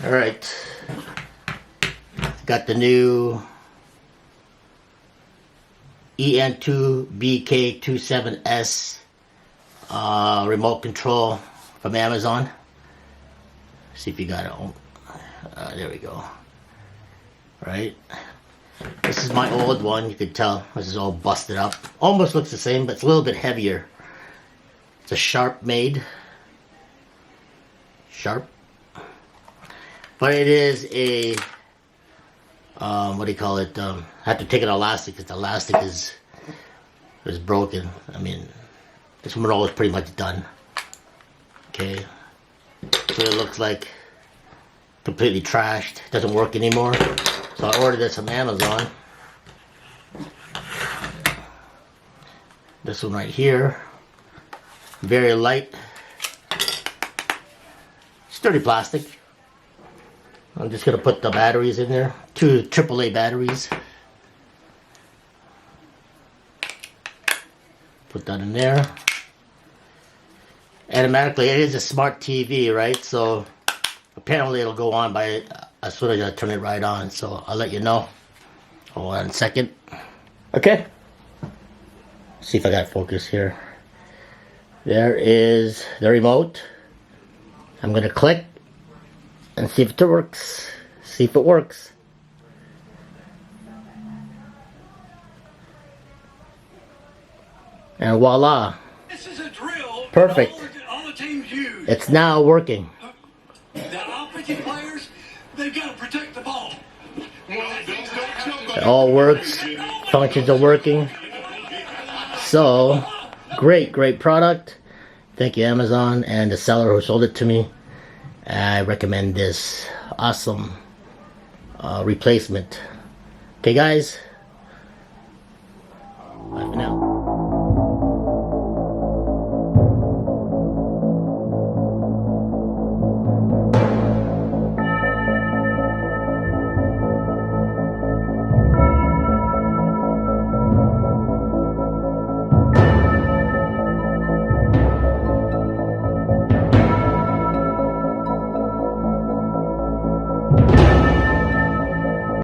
Alright, got the new EN2BK27S remote control from Amazon. See if you got it. There we go. Right, this is my old one. You can tell this is all busted up. Almost looks the same, but it's a little bit heavier. It's a Sharp made. Sharp. But it is a, what do you call it? I have to take an elastic because the elastic is broken. I mean, this one all is pretty much done. Okay. So it looks like completely trashed. It doesn't work anymore. So I ordered this from Amazon. This one right here. Very light. Sturdy plastic. I'm just going to put the batteries in there. 2 AAA batteries. Put that in there. Automatically, it is a smart TV, right? So apparently it'll go on by as soon as I turn it right on. So I'll let you know. Hold on a second. Okay. See if I got focus here. There is the remote. I'm going to click and see if it works. See if it works. And voila. This is a drill. Perfect. All the teams use. It's now working. The offensive players, they've got to protect the ball. It all works. Functions are working. So, great product. Thank you, Amazon, and the seller who sold it to me. I recommend this awesome replacement. Okay, guys.